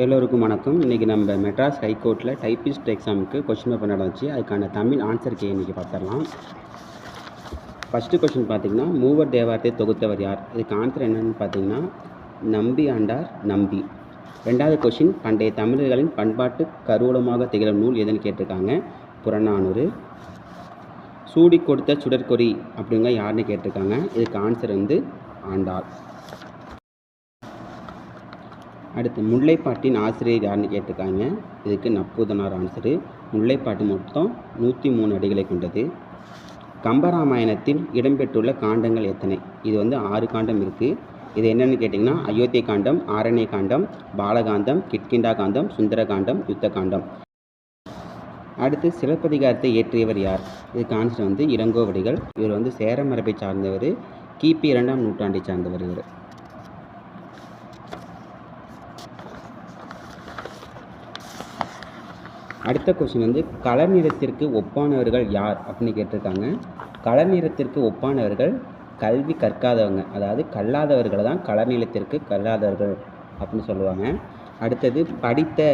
எல்லோருக்கும் வணக்கம். இன்றைக்கி நம்ம மெட்ராஸ் ஹைகோர்ட்டில் டைப்பிஸ்ட் எக்ஸாமுக்கு கொஷின் பேப்பர் நடந்துச்சு. அதுக்கான தமிழ் ஆன்சர் கே இன்றைக்கி பார்த்துடலாம். ஃபஸ்ட்டு கொஷின் பார்த்திங்கன்னா, மூவர் தேவாரத்தை தொகுத்தவர் யார்? இதுக்கு ஆன்சர் என்னென்னு பார்த்தீங்கன்னா, நம்பி ஆண்டார் நம்பி. ரெண்டாவது கொஷின், பண்டைய தமிழர்களின் பண்பாட்டு கருவூலமாக திகழும் நூல் எதுன்னு கேட்டிருக்காங்க. புறநானூறு. சூடி கொடுத்த சுடற்கொடி அப்படிங்க யாருன்னு கேட்டிருக்காங்க. இதுக்கு ஆன்சர் ஆண்டார். அடுத்து முல்லைப்பாட்டின் ஆசிரியர் யாருன்னு கேட்டிருக்காங்க. இதுக்கு நப்பூதனார் ஆன்சரு. முல்லைப்பாட்டு மொத்தம் 103 அடிகளை கொண்டது. கம்பராமாயணத்தில் இடம்பெற்றுள்ள காண்டங்கள் எத்தனை? இது 6 காண்டம் இருக்குது. இது என்னென்னு கேட்டிங்கன்னா, அயோத்திய காண்டம், ஆரண்ய காண்டம், பாலகாண்டம், கிட்கிண்டா காண்டம், சுந்தரகாண்டம், யுத்த காண்டம். அடுத்து சிலப்பதிகாரத்தை இயற்றியவர் யார்? இதுக்கு ஆன்சர் இளங்கோவடிகள். இவர் சேர மரபை சார்ந்தவர். கிபி 2ஆம் நூற்றாண்டை சார்ந்தவர் இவர். அடுத்த கொஸ்டின் கலர் நிறத்திற்கு ஒப்பானவர்கள் யார் அப்படின்னு கேட்டிருக்காங்க. கலர் நிறத்திற்கு ஒப்பானவர்கள் கல்வி கற்காதவங்க, அதாவது கல்லாதவர்களை தான் கலர் நிறத்திற்கு கல்லாதவர்கள் அப்படின்னு சொல்லுவாங்க. அடுத்தது படித்த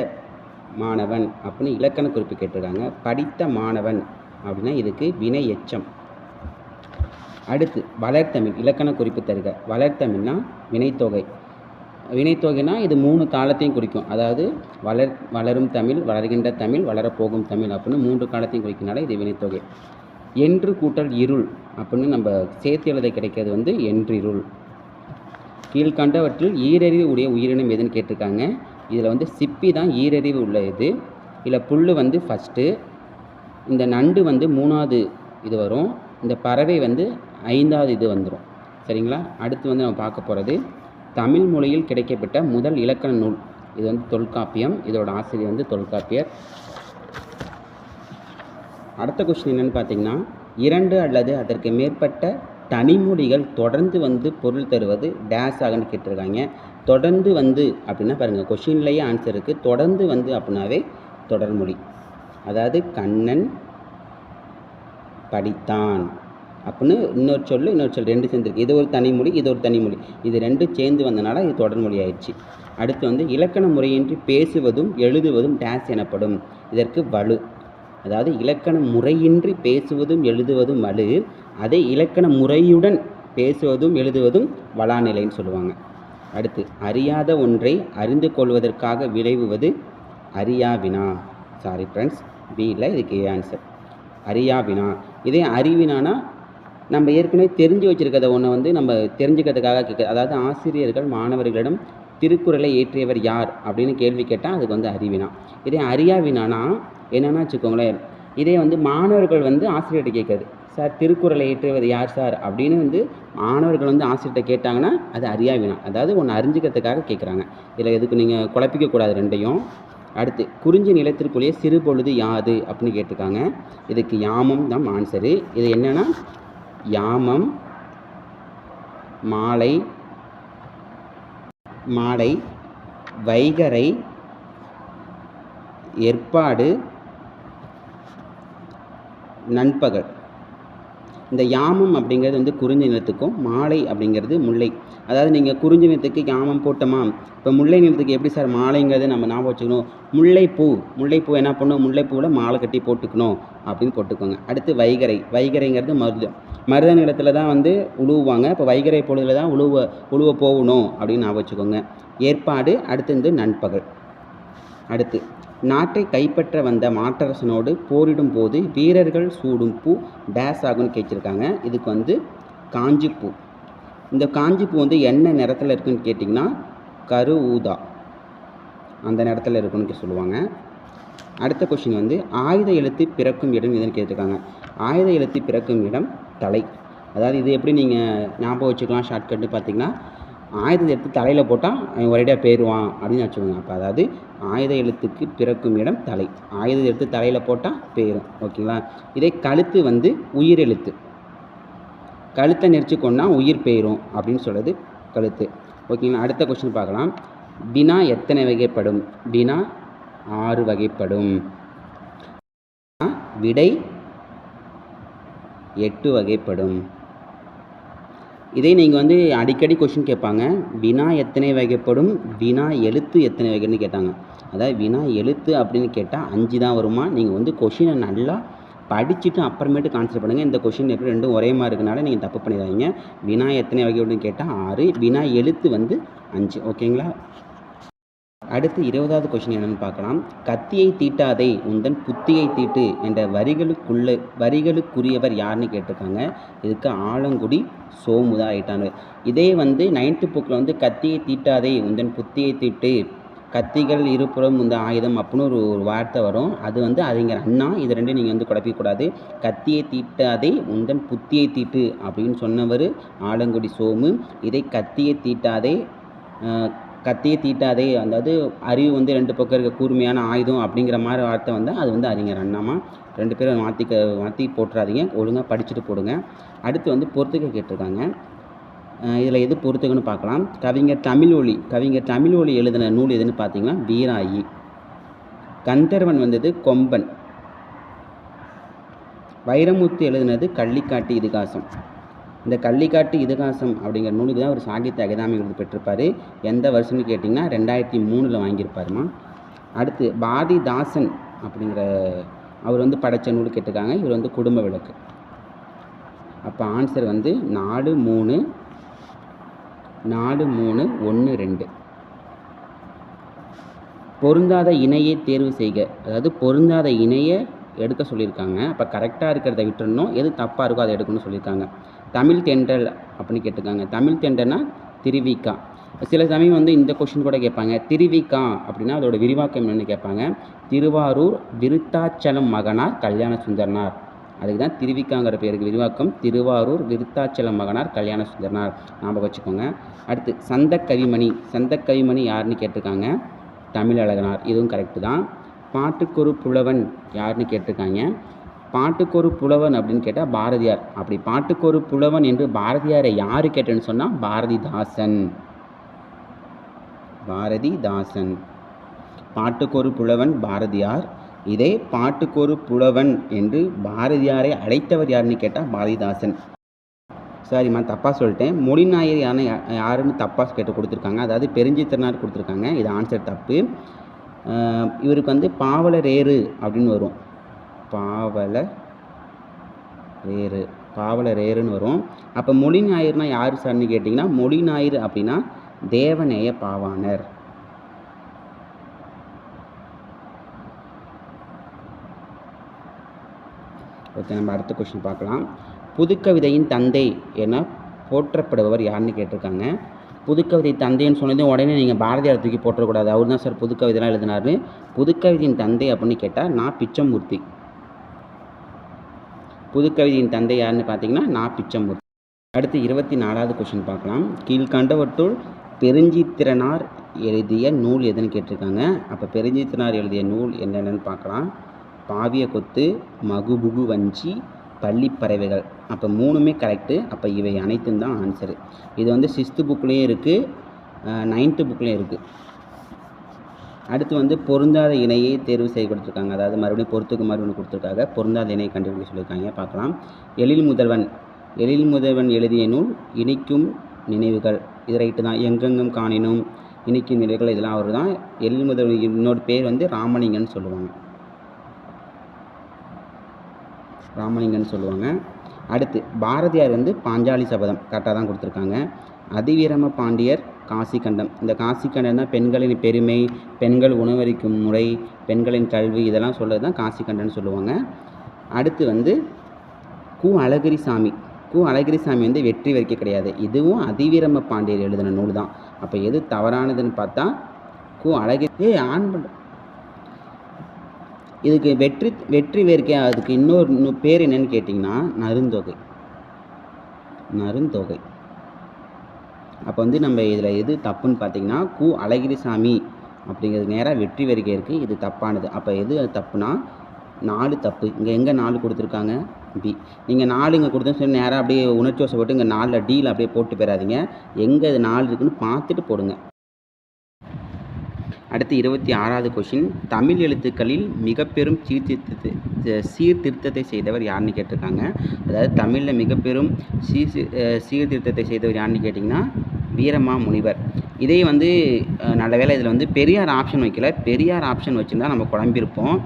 மாணவன் அப்படின்னு இலக்கண குறிப்பு கேட்டிருக்காங்க. படித்த மாணவன் அப்படின்னா இதுக்கு வினை எச்சம். அடுத்து வளர்த்தமிழ் இலக்கண குறிப்பு தருக. வளர்த்தமிழ்னா வினைத்தொகை. வினைத்தொகைனா இது 3 காலத்தையும் குறிக்கும். அதாவது வளரும் தமிழ், வளர்கின்ற தமிழ், வளரப்போகும் தமிழ் அப்படின்னு 3 காலத்தையும் குறிக்கிறனால இது வினைத்தொகை. என்று கூட்டல் இருள் அப்படின்னு நம்ம சேர்த்து எழுத கிடைக்கிறது என்றிருள். கீழ்கண்டவற்றில் ஈரறிவு உடைய உயிரினம் எதுன்னு கேட்டிருக்காங்க. இதில் சிப்பி தான் ஈரறிவு உள்ள இது. இதில் புல் ஃபஸ்ட்டு, இந்த நண்டு 3ஆவது இது வரும், இந்த பறவை 5ஆவது இது வந்துடும். சரிங்களா? அடுத்து நம்ம பார்க்க போகிறது தமிழ் மொழியில் கிடைக்கப்பட்ட முதல் இலக்கண நூல். இது தொல்காப்பியம். இதோட ஆசிரியர் தொல்காப்பியர். அடுத்த கொஸ்டின் என்னென்னு பார்த்தீங்கன்னா, 2 அல்லது அதற்கு மேற்பட்ட தனிமொழிகள் தொடர்ந்து பொருள் தருவது டேஸ் ஆகன்னு கேட்டிருக்காங்க. தொடர்ந்து அப்படின்னா பாருங்கள், கொஷின்லேயே ஆன்சர் இருக்குது. தொடர்ந்து அப்படின்னாவே தொடர்மொழி. அதாவது கண்ணன் படித்தான் அப்படின்னு இன்னொரு சொல் 2 சேர்ந்துருக்கு. இது ஒரு தனிமொழி, இது ஒரு தனிமொழி. இது 2 சேர்ந்து வந்தனால இது தொடர்மொழி ஆயிடுச்சு. அடுத்து இலக்கண முறையின்றி பேசுவதும் எழுதுவதும் டேஸ் எனப்படும். இதற்கு வலு. அதாவது இலக்கண முறையின்றி பேசுவதும் எழுதுவதும் வலு. அதே இலக்கண முறையுடன் பேசுவதும் எழுதுவதும் வளாநிலைன்னு சொல்லுவாங்க. அடுத்து அறியாத ஒன்றை அறிந்து கொள்வதற்காக விளைவுவது அறியா வினா. சாரி ஃப்ரெண்ட்ஸ், பியில் இதுக்கு ஆன்சர் அறியா வினா. இதே அறிவினானா நம்ம ஏற்கனவே தெரிஞ்சு வச்சுருக்கிறத ஒன்று நம்ம தெரிஞ்சுக்கிறதுக்காக கேட்க. அதாவது ஆசிரியர்கள் மாணவர்களிடம் திருக்குறளை இயற்றியவர் யார் அப்படின்னு கேள்வி கேட்டால் அதுக்கு அறிவினா. இதே அறியா வினானா என்னென்னா வச்சுக்கோங்களேன், இதே மாணவர்கள் ஆசிரியர்கிட்ட கேட்குறது, சார் திருக்குறளை இயற்றியவர் யார் சார் அப்படின்னு மாணவர்கள் ஆசிரியர்கிட்ட கேட்டாங்கன்னா அது அறியா வினா. அதாவது ஒன்று அறிஞ்சிக்கிறதுக்காக கேட்குறாங்க. இதில் எதுக்கு நீங்கள் குழப்பிக்கக்கூடாது ரெண்டையும். அடுத்து குறிஞ்சி நிலத்திற்குள்ளேயே சிறு பொழுது யாது அப்படின்னு கேட்டிருக்காங்க. இதுக்கு யாமம் தான் ஆன்சரு. இது என்னென்னா யாமம், மாலை, வைகறை, ஏற்பாடு, நண்பகல். இந்த யாமம் அப்படிங்கிறது குறிஞ்சி நிலத்துக்கும், மாலை அப்படிங்கிறது முல்லை. அதாவது நீங்கள் குறிஞ்சி நிலத்துக்கு யாமம் போட்டோமா, இப்போ முல்லை நிலத்துக்கு எப்படி சார் மாலைங்கிறது நம்ம ஞாபகம் வச்சுக்கணும். முல்லைப்பூ என்ன பண்ணணும், முல்லைப்பூவில் மாலை கட்டி போட்டுக்கணும் அப்படின்னு போட்டுக்கோங்க. அடுத்து வைகறைங்கிறது மருத நிலத்தில் தான் உழுவுவாங்க. இப்போ வைகறை பொழுதில் தான் உழுவ போகணும் அப்படின்னு ஞாபகம் வச்சுக்கோங்க. ஏற்பாடு. அடுத்து நண்பகல். அடுத்து நாட்டை கைப்பற்ற வந்த மாற்றரசனோடு போரிடும் போது வீரர்கள் சூடும் பூ டேஸ் ஆகுன்னு கேட்டிருக்காங்க. இதுக்கு காஞ்சிப்பூ. இந்த காஞ்சிப்பூ என்ன நிறத்தில் இருக்குன்னு கேட்டிங்கன்னா கரு ஊதா அந்த நிறத்தில் இருக்குன்னு சொல்லுவாங்க. அடுத்த கொஸ்டின் ஆயுத எழுத்து பிறக்கும் இடம் எதுன்னு கேட்டிருக்காங்க. ஆயுத எழுத்து பிறக்கும் இடம் தலை. அதாவது இது எப்படி நீங்கள் ஞாபகம் வச்சுக்கலாம் ஷார்ட்கட்டு பார்த்தீங்கன்னா, ஆயுத எழுத்து தலையில் போட்டால் அவன் ஒரேடியாக பேருவான் அப்படின்னு வச்சுக்கோங்க. அப்போ அதாவது ஆயுத எழுத்துக்கு பிறக்கும் இடம் தலை. ஆயுத எழுத்து தலையில் போட்டால் பேரும். ஓகேங்களா? இதே கழுத்து உயிர் எழுத்து. கழுத்தை நெரிச்சுக்கொண்டா உயிர் பெயரும் அப்படின்னு சொல்கிறது கழுத்து. ஓகேங்களா? அடுத்த கொஸ்டின் பார்க்கலாம். வினா எத்தனை வகைப்படும்? வினா 6 வகைப்படும். விடை 8 வகைப்படும். இதே நீங்கள் வந்து அடிக்கடி கொஷின் கேட்பாங்க, வினா எத்தனை வகைப்படும், வினா எழுத்து எத்தனை வகைன்னு கேட்டாங்க. அதாவது வினா எழுத்து அப்படின்னு கேட்டால் 5 தான் வருமா. நீங்கள் வந்து கொஷினை நல்லா படிச்சுட்டு அப்புறமேட்டு கான்செப்ட் பண்ணுங்கள். இந்த கொஷின் எப்படி ரெண்டும் ஒரே மாதிரி இருக்கனால நீங்கள் தப்பு பண்ணிடாதீங்க. வினா எத்தனை வகைப்படுன்னு கேட்டால் 6, வினா எழுத்து வந்து 5. ஓகேங்களா. அடுத்து 20வது கொஷின் என்னென்னு பார்க்கலாம். கத்தியை தீட்டாதே உந்தன் புத்தியை தீட்டு என்ற வரிகளுக்குரியவர் யாருன்னு கேட்டிருக்காங்க. இதுக்கு ஆலங்குடி சோமுதா ஆயிட்டாங்க. இதே வந்து 9th புக்கில் வந்து கத்தியை தீட்டாதே உந்தன் புத்தியை தீட்டு, கத்திகள் இருபுறம் இந்த ஆயுதம் அப்படின்னு ஒரு வார்த்தை வரும். அது வந்து அறிஞர் அண்ணா. இது ரெண்டும் நீங்கள் வந்து குழப்பிக்கூடாது. கத்தியை தீட்டாதே உந்தன் புத்தியை தீட்டு அப்படின்னு சொன்னவர் ஆலங்குடி சோமு. இதை கத்தியை தீட்டாதே அதாவது அறிவு வந்து 2 பக்கம் இருக்க கூர்மையான ஆயுதம் அப்படிங்கிற மாதிரி வார்த்தை வந்தால் அது வந்து அறிஞர் அண்ணாமா. 2 பேரும் மாற்றி போட்டுறாதீங்க, ஒழுங்காக படிச்சுட்டு போடுங்க. அடுத்து வந்து பொறுத்துக்க கேட்டிருக்காங்க. இதில் எது பொறுத்துக்குன்னு பார்க்கலாம். கவிஞர் தமிழ்மொழி எழுதின நூல் எதுன்னு பார்த்தீங்கன்னா வீராயி. கந்தர்வன் வந்தது கொம்பன். வைரமுத்து எழுதினது கள்ளிக்காட்டு இதிகாசம். இந்த கள்ளிக்காட்டு இதிகாசம் அப்படிங்கிற நூலுக்கு தான் ஒரு சாகித்ய அகாதமி விருது பெற்றிருப்பார். எந்த வருஷம்னு கேட்டிங்கன்னா 2003 வாங்கியிருப்பாருமா. அடுத்து பாரதிதாசன் அப்படிங்கிற அவர் வந்து படைத்த நூல் கேட்டிருக்காங்க. இவர் வந்து குடும்ப விளக்கு. அப்போ ஆன்சர் வந்து 4, 3, 1, 2. பொருந்தாத இணையை தேர்வு செய்க. அதாவது பொருந்தாத இணையை எடுக்க சொல்லியிருக்காங்க. அப்போ கரெக்டாக இருக்கிறத விட்டுறணும், எது தப்பாக இருக்கோ அதை எடுக்கணும்னு சொல்லியிருக்காங்க. தமிழ் தென்றல் அப்படின்னு கேட்டிருக்காங்க. தமிழ் தென்றல்னா திருவிக்கா. சில சமயம் வந்து இந்த கொஷின் கூட கேட்பாங்க. திருவிக்கா அப்படின்னா அதோட விரிவாக்கம் என்னென்னு கேட்பாங்க. திருவாரூர் விருத்தாச்சலம் மகனார் கல்யாண சுந்தரனார். அதுக்கு தான் திருவிக்காங்கிற பேருக்கு விரிவாக்கம். திருவாரூர் விருத்தாச்சலம் மகனார் கல்யாண சுந்தரனார் ஞாபகம் வச்சுக்கோங்க. அடுத்து சந்தக்கவிமணி யாருன்னு கேட்டிருக்காங்க. தமிழழகனார். இதுவும் கரெக்டு தான். பாட்டுக்கொரு புலவன் யாருன்னு கேட்டிருக்காங்க. பாட்டுக்கொரு புலவன் அப்படின்னு கேட்டால் பாரதியார். அப்படி பாட்டுக்கொரு புலவன் என்று பாரதியாரை யார் கேட்டேன்னு சொன்னால் பாரதிதாசன். பாட்டுக்கொரு புலவன் பாரதியார். இதே பாட்டுக்கொரு புலவன் என்று பாரதியாரை அழைத்தவர் யாருன்னு கேட்டால் பாரதிதாசன். சாரிம்மா, தப்பாக சொல்லிட்டேன். மொழிநாயர் யாருன்னு தப்பாக கேட்டு கொடுத்துருக்காங்க. அதாவது பெருஞ்சித்திரனார் கொடுத்துருக்காங்க. இது ஆன்சர் தப்பு. இவருக்கு வந்து பாவலரேறு அப்படின்னு வரும். பாவலரேறுன்னு வரும். அப்போ மொழிநாயர்னா யார் சார்னு கேட்டிங்கன்னா மொழிநாயர் அப்படின்னா தேவநேய பாவாணர். ஓகே, நம்ம அடுத்த கொஸ்டின் பார்க்கலாம். புதுக்கவிதையின் தந்தை என போற்றப்படுபவர் யாருன்னு கேட்டிருக்காங்க. புதுக்கவிதை தந்தைன்னு சொன்னதும் உடனே நீங்கள் பாரதியார் தூக்கி போற்றக்கூடாது. அவர் தான் சார் புதுக்கவிதைலாம் எழுதினார். புதுக்கவிதையின் தந்தை அப்படின்னு கேட்டால் நான் பிச்சமூர்த்தி. புதுக்கவிதையின் தந்தை யாருன்னு பார்த்தீங்கன்னா நான் பிச்சமூர்த்தி. அடுத்து 24வது கொஸ்டின் பார்க்கலாம். கீழ்கண்டவற்றுள் பெருஞ்சித்திரனார் எழுதிய நூல் எதுன்னு கேட்டிருக்காங்க. அப்போ பெருஞ்சித்திரனார் எழுதிய நூல் என்னென்னு பார்க்கலாம். பாவிய கொத்து, மகுபுகு வஞ்சி, பள்ளிப்பறவைகள். அப்போ 3மே கரெக்டு. அப்போ இவை அனைத்தும் தான் ஆன்சரு. இது வந்து 6th புக்லேயும் இருக்குது, 9th புக்லேயும் இருக்குது. அடுத்து வந்து பொருந்தாத இணையை தேர்வு செய்ய கொடுத்துருக்காங்க. அதாவது மறுபடியும் பொறுத்துக்கு மறுபடியும் கொடுத்துருக்காங்க. பொருந்தாத இணையை கண்டுபிடிக்க சொல்லியிருக்காங்க. பார்க்கலாம். எழில் முதல்வன் எழுதிய நூல் இனிக்கும் நினைவுகள். இது ரைட்டு தான். எங்கெங்கும் காணினும், இனிக்கும் நினைவுகள், இதெல்லாம் அவர் தான். எழில் முதல்வன் இன்னொரு பேர் வந்து ராமலிங்கன்னு சொல்லுவாங்க. அடுத்து பாரதியார் வந்து பாஞ்சாலி சபதம் கரெக்டாக தான் கொடுத்துருக்காங்க. அதிவீரம பாண்டியர் காசிக்கண்டம். இந்த காசிக்கண்டம் தான் பெண்களின் பெருமை, பெண்கள் உணவளிக்கும் முறை, பெண்களின் கல்வி, இதெல்லாம் சொல்கிறது தான் காசிக்கண்டம்னு சொல்லுவாங்க. அடுத்து வந்து கு அழகிரிசாமி வந்து வெற்றி வரிக்கை கிடையாது. இதுவும் அதிவீரம பாண்டியர் எழுதின நூல் தான். அப்போ எது தவறானதுன்னு பார்த்தா இதுக்கு வெற்றி வேர்க்கை. அதுக்கு இன்னொரு பேர் என்னன்னு கேட்டிங்கன்னா நருந்தொகை. அப்போ வந்து நம்ம இதில் எது தப்புன்னு பார்த்தீங்கன்னா கு அழகிரிசாமி அப்படிங்கிறது நேராக வெற்றி வேர்க்கை இருக்குது. இது தப்பானது. அப்போ எது அது தப்புனா 4 தப்பு. இங்கே எங்கே 4 கொடுத்துருக்காங்க? பி. நீங்கள் 4 இங்கே கொடுத்தோன்னு சொல்லி நேராக அப்படியே உணர்ச்சி வசப்பட்டு இங்கே 4 டியில் அப்படியே போட்டு போயிடாதீங்க. எங்கே அது 4 இருக்குன்னு பார்த்துட்டு போடுங்க. அடுத்து 26வது கொஷின், தமிழ் எழுத்துக்களில் மிக பெரும் சீர்திருத்தத்தை செய்தவர் யாருன்னு கேட்டிருக்காங்க. அதாவது தமிழில் மிக பெரும் சீர்திருத்தத்தை செய்தவர் யாருன்னு கேட்டிங்கன்னா வீரமா முனிவர். இதே வந்து நல்ல வேளை இதில் வந்து பெரியார் ஆப்ஷன் வைக்கல. பெரியார் ஆப்ஷன் வச்சுருந்தா நம்ம குழம்பியிருப்போம்.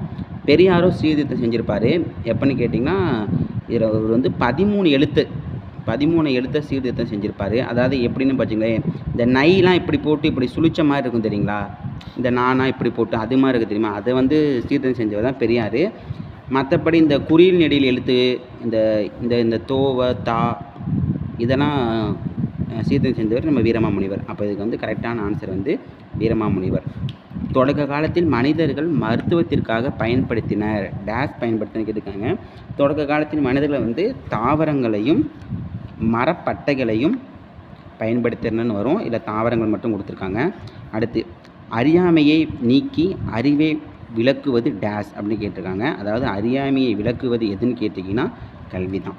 பெரியாரும் சீர்திருத்தம் செஞ்சுருப்பார். எப்போன்னு கேட்டிங்கன்னா இதில் அவர் வந்து 13 எழுத்தை சீர்திருத்தம் செஞ்சுருப்பார். அதாவது எப்படின்னு பார்த்தீங்களேன், இந்த நைலாம் இப்படி போட்டு இப்படி சுழிச்ச மாதிரி இருக்கும் தெரியுங்களா, இந்த நானா இப்படி போட்டு அது மாதிரி இருக்குது தெரியுமா, அதை வந்து சீர்திருத்தம் செஞ்சவர் தான் பெரியார். மற்றபடி இந்த குறில் நெடில் எழுத்து, இந்த இந்த இந்த தோவ தா இதெல்லாம் சீர்திருத்தம் செஞ்சவர் நம்ம வீரமாமுனிவர். அப்போ இதுக்கு வந்து கரெக்டான ஆன்சர் வந்து வீரமாமுனிவர். தொடக்க காலத்தில் மனிதர்கள் மருத்துவத்திற்காக பயன்படுத்தினர் பயன்படுத்தின கேட்டிருக்காங்க. தொடக்க காலத்தில் மனிதர்கள் வந்து தாவரங்களையும் மரப்பட்டைகளையும் பயன்படுத்தினன்னு வரும். இல்லை தாவரங்கள் மட்டும் கொடுத்துருக்காங்க. அடுத்து அறியாமையை நீக்கி அறிவை விளக்குவது அப்படின்னு கேட்டிருக்காங்க. அதாவது அறியாமையை விளக்குவது எதுன்னு கேட்டிங்கன்னா கல்வி தான்.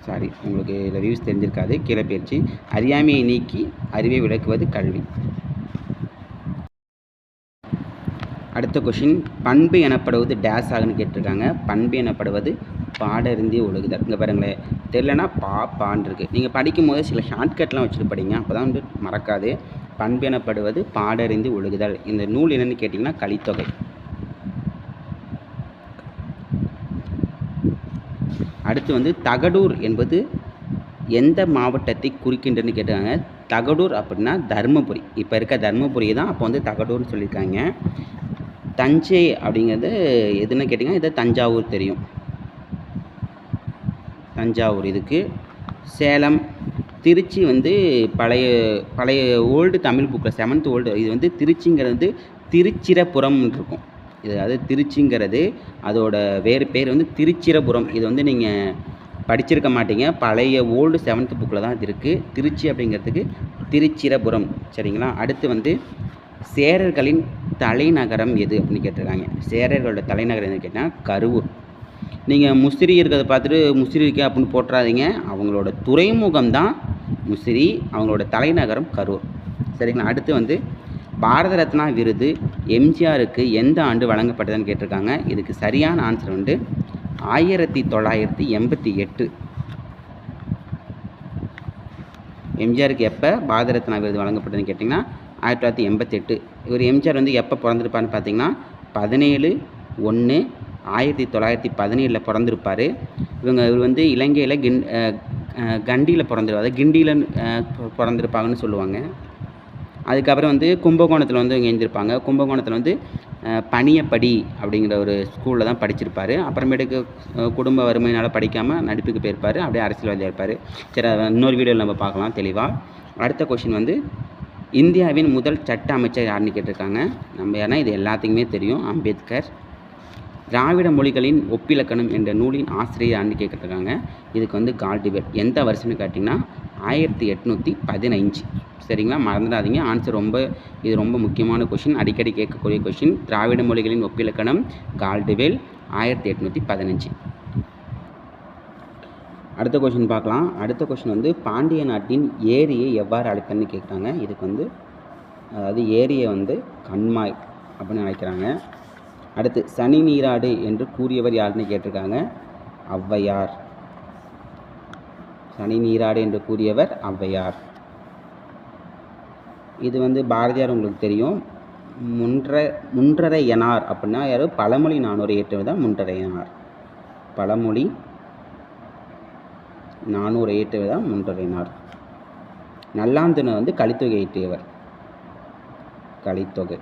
சாரி, உங்களுக்கு இதில் வியூஸ் தெரிஞ்சிருக்காது, கீழே போயிடுச்சு. அறியாமையை நீக்கி அறிவை விளக்குவது கல்வி. அடுத்த கொஷின், பண்பு எனப்படுவது ஆகுன்னு கேட்டிருக்காங்க. பண்பு எனப்படுவது பாடறிந்து ஒழுகுதல். இங்கே பாருங்களேன், தெரியலனா பான்னு இருக்குது. நீங்கள் படிக்கும் போது சில ஷார்ட்கட்லாம் வச்சுட்டு படிங்க, அப்போ தான் வந்து மறக்காது. பண்பு எனப்படுவது பாடறிந்து ஒழுகுதல். இந்த நூல் என்னென்னு கேட்டிங்கன்னா கலித்தொகை. அடுத்து வந்து தகடூர் என்பது எந்த மாவட்டத்தை குறிக்கின்றன்னு கேட்டிருக்காங்க. தகடூர் அப்படின்னா தர்மபுரி. இப்போ இருக்க தர்மபுரி தான் அப்போ வந்து தகடூர்னு சொல்லியிருக்காங்க. தஞ்சை அப்படிங்கிறது எதுன்னு கேட்டிங்கன்னா இது தஞ்சாவூர் தெரியும், தஞ்சாவூர் இதுக்கு. சேலம், திருச்சி வந்து பழைய ஓல்டு தமிழ் புக்கில் 7th ஓல்டு இது வந்து திருச்சிங்கிறது வந்து திருச்சிரபுரம்னு இருக்கும். இது அதாவது திருச்சிங்கிறது அதோட வேறு பேர் வந்து திருச்சிரபுரம். இது வந்து நீங்கள் படிச்சிருக்க மாட்டீங்க, பழைய ஓல்டு 7th புக்கில் தான் இது இருக்குது. திருச்சி அப்படிங்கிறதுக்கு திருச்சிரபுரம். சரிங்களா. அடுத்து வந்து சேரர்களின் தலைநகரம் எது அப்படின்னு கேட்டிருக்காங்க. சேரர்களோட தலைநகரம் எதுன்னு கேட்டால் கருவூர். நீங்கள் முசிறி இருக்கிறத பார்த்துட்டு முசிறி இருக்கே அப்படின்னு போட்டுறாதீங்க. அவங்களோட துறைமுகம் தான் முசிறி, அவங்களோட தலைநகரம் கரூர். சரிங்களா. அடுத்து வந்து பாரத ரத்னா விருது எம்ஜிஆருக்கு எந்த ஆண்டு வழங்கப்பட்டதுன்னு கேட்டிருக்காங்க. இதுக்கு சரியான ஆன்சர் வந்து 1988. எம்ஜிஆருக்கு எப்போ பாரத ரத்னா விருது வழங்கப்பட்டதுன்னு கேட்டிங்கன்னா 1988. இவர் எம்ஜிஆர் வந்து எப்போ பிறந்திருப்பாருன்னு பார்த்தீங்கன்னா 17/1/1917 பிறந்திருப்பார். இவர் வந்து இலங்கையில் கண்டியில் பிறந்திருப்பார், கிண்டியில் பிறந்திருப்பாங்கன்னு சொல்லுவாங்க. அதுக்கப்புறம் வந்து கும்பகோணத்தில் வந்து இங்கே எழுந்திருப்பாங்க. கும்பகோணத்தில் வந்து பணியப்படி அப்படிங்கிற ஒரு ஸ்கூலில் தான் படிச்சிருப்பார். அப்புறமேட்டுக்கு குடும்ப வறுமையினால் படிக்காமல் நடிப்புக்கு போயிருப்பார். அப்படியே அரசியல்வாதியாக இருப்பார். சரி, இன்னொரு வீடியோவில் நம்ம பார்க்கலாம் தெளிவாக. அடுத்த கொஷின் வந்து இந்தியாவின் முதல் சட்ட அமைச்சர் யாருன்னு கேட்டிருக்காங்க. நம்ம ஏன்னா இது எல்லாத்துக்குமே தெரியும், அம்பேத்கர். திராவிட மொழிகளின் ஒப்பிலக்கணம் என்ற நூலின் ஆசிரியர் யாருன்னு கேட்டிருக்காங்க. இதுக்கு வந்து கால்டுவெல். எந்த வருஷம்னு கேட்டிங்கன்னா 1815. சரிங்களா, மறந்துடாதீங்க. ஆன்சர் இது ரொம்ப முக்கியமான கொஷின், அடிக்கடி கேட்கக்கூடிய கொஷின். திராவிட மொழிகளின் ஒப்பிலக்கணம் கால்டுவெல் 1815. அடுத்த கொஷின் பார்க்கலாம். அடுத்த கொஷின் வந்து பாண்டிய நாட்டின் ஏரியை எவ்வாறு அழைத்தன்னு கேட்குறாங்க. இதுக்கு வந்து அதாவது ஏரியை வந்து கண்மாய் அப்படின்னு அழைக்கிறாங்க. அடுத்து சனி நீராடு என்று கூறியவர் யாருன்னு கேட்டிருக்காங்க. ஔவையார். சனி நீராடு என்று கூறியவர் ஔவையார். இது வந்து பாரதியார் உங்களுக்கு தெரியும். முன்றரையனார் அப்படின்னா யார்? பழமொழி 400 இயற்றியவர் தான் முன்றரையனார். பழமொழி 400 இயற்றியவர் தான் முன்றரையனார். நல்லாந்தனை வந்து கலித்தொகை இயற்றியவர். கலித்தொகை.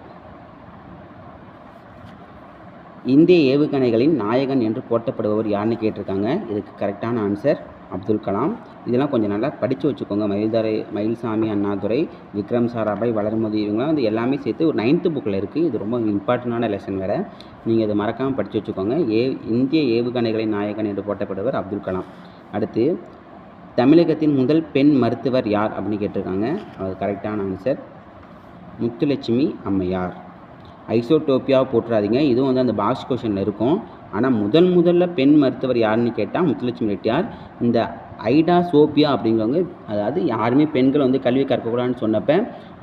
இந்திய ஏவுகணைகளின் நாயகன் என்று போற்றப்படுபவர் யாருன்னு கேட்டிருக்காங்க. இதுக்கு கரெக்டான ஆன்சர் அப்துல் கலாம். இதெல்லாம் கொஞ்சம் நல்லா படித்து வச்சுக்கோங்க. மயில்சாமி, அண்ணாதுரை, விக்ரம் சாராபாய், வளர்மதி, இவங்களாம் வந்து எல்லாமே சேர்த்து ஒரு 9th புக்கில் இருக்குது. இது ரொம்ப இம்பார்ட்டண்டான லெசன் வேறு. நீங்கள் இதை மறக்காமல் படித்து வச்சுக்கோங்க. இந்திய ஏவுகணைகளின் நாயகன் என்று போற்றப்படுபவர் அப்துல் கலாம். அடுத்து தமிழகத்தின் முதல் பெண் மருத்துவர் யார் அப்படின்னு கேட்டிருக்காங்க. அது கரெக்டான ஆன்சர் முத்துலட்சுமி அம்மையார். ஐசோடோப்பியாவை போட்டுறாதீங்க, இதுவும் வந்து அந்த பாக்ஸ் கொஷனில் இருக்கும். ஆனால் முதல்ல பெண் மருத்துவர் யாருன்னு கேட்டால் முத்துலட்சுமி ரெட்டியார். இந்த ஐடா சோபியா அப்படிங்கிறவங்க, அதாவது யாருமே பெண்கள் வந்து கல்வி கற்கக்கூடாதுன்னு சொன்னப்போ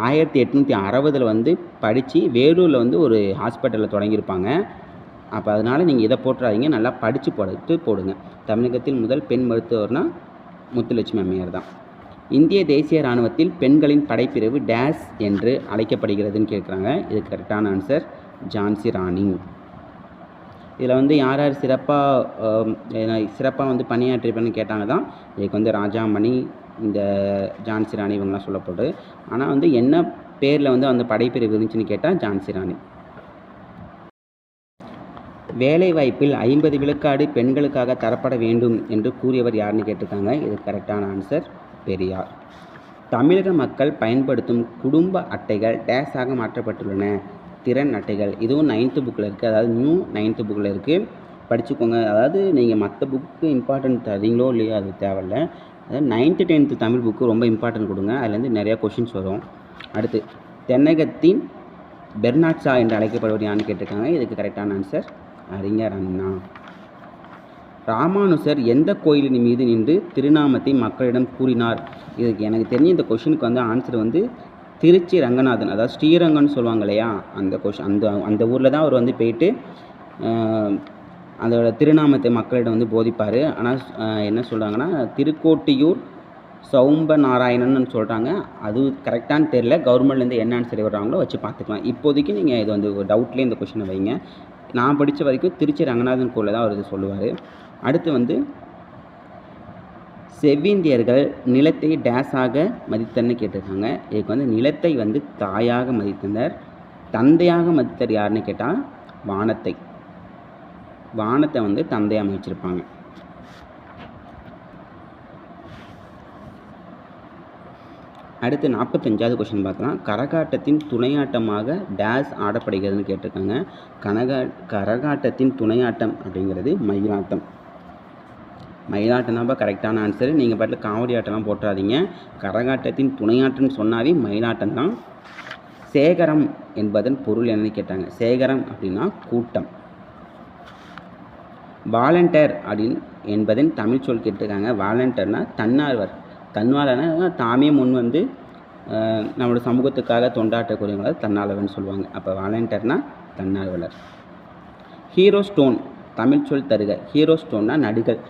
1860 வந்து படித்து வேலூரில் வந்து ஒரு ஹாஸ்பிட்டலில் தொடங்கியிருப்பாங்க. அப்போ அதனால் நீங்கள் இதை போட்டுறாதீங்க, நல்லா படித்து போடுங்க. தமிழகத்தில் முதல் பெண் மருத்துவர்னால் முத்துலட்சுமி அம்மையார் தான். இந்திய தேசிய இராணுவத்தில் பெண்களின் படைப்பிரிவு டேஸ் என்று அழைக்கப்படுகிறதுன்னு கேட்குறாங்க. இதுக்கு கரெக்டான ஆன்சர் ஜான்சி ராணி. இதில் வந்து யார் யார் சிறப்பாக வந்து பணியாற்றிருப்பேன்னு கேட்டாங்க தான். இதுக்கு வந்து ராஜாமணி, இந்த ஜான்சி ராணி இவங்களாம் சொல்லப்படுது. ஆனால் வந்து என்ன பேரில் வந்து அந்த படைப்பிரிவு இருந்துச்சுன்னு கேட்டால் ஜான்சி ராணி. வேலைவாய்ப்பில் 50 விழுக்காடு பெண்களுக்காக தரப்பட வேண்டும் என்று கூறியவர் யாருன்னு கேட்டிருக்காங்க. இது கரெக்டான ஆன்சர் பெரியார். தமிழக மக்கள் பயன்படுத்தும் குடும்ப அட்டைகள் டேஸாக மாற்றப்பட்டுள்ளன. திறன் அட்டைகள். இதுவும் 9th புக்கில் இருக்குது, அதாவது நியூ 9th புக்கில் இருக்குது, படிச்சுக்கோங்க. அதாவது நீங்கள் மற்ற புக்கு இம்பார்ட்டன்ட் தரீங்களோ இல்லையோ அது தேவையில்லை. அதாவது 9th 10th தமிழ் புக்கு ரொம்ப இம்பார்ட்டன்ட் கொடுங்க, அதுலேருந்து நிறையா கொஷின்ஸ் வரும். அடுத்து தென்னகத்தின் பெர்னாட் ஷா என்று அழைக்கப்படுவது யாருன்னு கேட்டிருக்காங்க. இதுக்கு கரெக்டான ஆன்சர் அறிஞர் அண்ணா. ராமானுசர் எந்த கோயிலின் மீது நின்று திருநாமத்தை மக்களிடம் கூறினார்? இதுக்கு எனக்கு தெரிஞ்ச இந்த கொஷினுக்கு வந்து ஆன்சர் வந்து திருச்சி ரங்கநாதன், அதாவது ஸ்ரீரங்கம்னு சொல்லுவாங்க இல்லையா, அந்த ஊரில் தான் அவர் வந்து போயிட்டு அதோட திருநாமத்தை மக்களிடம் வந்து போதிப்பார். ஆனால் என்ன சொல்கிறாங்கன்னா திருக்கோட்டியூர் சௌம்ப நாராயணன்னு சொல்கிறாங்க. அது கரெக்டானு தெரில, கவர்மெண்ட்லேருந்து என்ன ஆன்சர் வர்றாங்களோ வச்சு பார்த்துக்கலாம். இப்போதைக்கு நீங்கள் இது வந்து ஒரு டவுட்லேயே இந்த கொஷினை வைங்க. நான் படித்த வரைக்கும் திருச்சி ரங்கநாதன் கோயிலில் தான் அவர் இது சொல்லுவார். அடுத்து வந்து செவ்விந்தியர்கள் நிலத்தை டேஸாக மதித்தன்னு கேட்டிருக்காங்க. இதுக்கு வந்து நிலத்தை வந்து தாயாக மதித்தனர். தந்தையாக மதித்தர் யாருன்னு கேட்டால் வானத்தை. வானத்தை வந்து தந்தையாக மதிச்சிருப்பாங்க. அடுத்து 45வது கொஸ்டின் பார்க்கலாம். கரகாட்டத்தின் துணையாட்டமாக டேஸ் ஆடப்படுகிறதுன்னு கேட்டிருக்காங்க. கரகாட்டத்தின் துணையாட்டம் அப்படிங்கிறது மயிலாட்டம். மயிலாட்டம் தான்ப்பா கரெக்டான ஆன்சர். நீங்கள் பாட்டில் காவடி ஆட்டம்லாம் போட்டுறாதீங்க. கரகாட்டத்தின் துணையாட்டம்னு சொன்னாவே மயிலாட்டம் தான். சேகரம் என்பதன் பொருள் என்னன்னு கேட்டாங்க. சேகரம் அப்படின்னா கூட்டம். வாலண்டியர் அப்படின்னு என்பதன் தமிழ் சொல் கேட்டிருக்காங்க. வாலண்டியர்னா தன்னார்வர். தன்னார்வர்னா தாமே முன் வந்து நம்மளோட சமூகத்துக்காக தொண்டாற்றக்கூடியவங்கள தன்னார்வர்னு சொல்லுவாங்க. அப்போ வாலண்டியர்னா தன்னார்வலர். ஹீரோ ஸ்டோன் தமிழ் சொல் தருக. ஹீரோ ஸ்டோன்னா நடுகள்.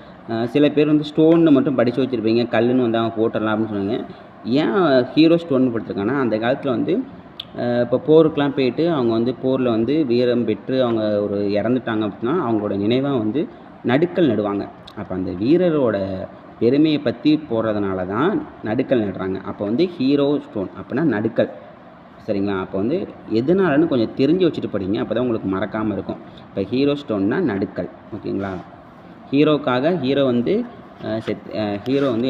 சில பேர் வந்து ஸ்டோன்னு மட்டும் படித்து வச்சுருப்பீங்க, கல்லுன்னு வந்து அவங்க போட்டுடலாம் அப்படின்னு சொன்னாங்க. ஏன் ஹீரோ ஸ்டோன் படுத்திருக்காங்கன்னா, அந்த காலத்தில் வந்து இப்போ போருக்கெலாம் போயிட்டு அவங்க வந்து போரில் வந்து வீரம் பெற்று அவங்க ஒரு இறந்துட்டாங்க அப்படின்னா அவங்களோட நினைவாக வந்து நடுக்கல் நடுவாங்க. அப்போ அந்த வீரரோட பெருமையை பற்றி போடுறதுனால தான் நடுக்கல் நடுறாங்க. அப்போ வந்து ஹீரோ ஸ்டோன் அப்படின்னா நடுக்கல். சரிங்களா? அப்போ வந்து எதனாலன்னு கொஞ்சம் தெரிஞ்சு வச்சுட்டு படிங்க, அப்போ தான் உங்களுக்கு மறக்காமல் இருக்கும். இப்போ ஹீரோ ஸ்டோன்னா நடுக்கல். ஓகேங்களா? ஹீரோக்காக ஹீரோ வந்து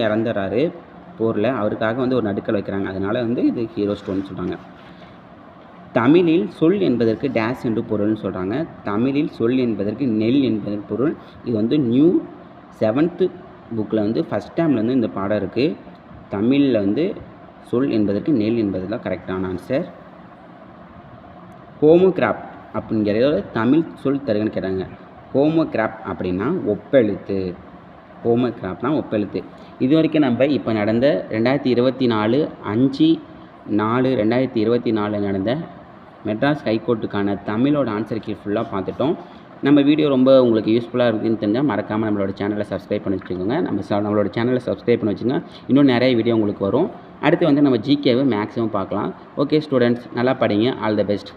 இறந்துறாரு போரில், அவருக்காக வந்து ஒரு நடுக்கல் வைக்கிறாங்க. அதனால் வந்து இது ஹீரோ ஸ்டோன் சொல்கிறாங்க. தமிழில் சொல் என்பதற்கு டேஸ் என்று பொருள்னு சொல்கிறாங்க. தமிழில் சொல் என்பதற்கு நெல் என்பதற்கு பொருள். இது வந்து நியூ 7th புக்கில் வந்து ஃபஸ்ட் டேர்மில் வந்து இந்த பாடம் இருக்குது. தமிழில் வந்து சொல் என்பதற்கு நெல் என்பது தான் கரெக்டான ஆன்சர். ஹோமோகிராப் அப்படிங்கிறதோட தமிழ் சொல் தருகன்னு கேட்டாங்க. ஹோமோகிராப் அப்படின்னா ஒப்பெழுத்து. ஹோமோகிராப்னா ஒப்பெழுத்து. இது வரைக்கும் நம்ம இப்போ நடந்த 2024 5/4/2024 நடந்த மெட்ராஸ் ஹைகோர்ட்டுக்கான தமிழோட ஆன்சர் கீ ஃபுல்லாக பார்த்துட்டோம். நம்ம வீடியோ ரொம்ப உங்களுக்கு யூஸ்ஃபுல்லாக இருக்குதுன்னு தெரிஞ்சால் மறக்காமல் நம்மளோட சேனலை சப்ஸ்கிரைப் பண்ணி வச்சுக்கோங்க. நம்மளோட சேனலை சப்ஸ்கிரைப் பண்ணி வச்சுங்க, இன்னும் நிறைய வீடியோ உங்களுக்கு வரும். அடுத்து வந்து நம்ம ஜிகேவை மேக்ஸிமம் பார்க்கலாம். ஓகே ஸ்டூடெண்ட்ஸ், நல்லா படிங்க. All the best.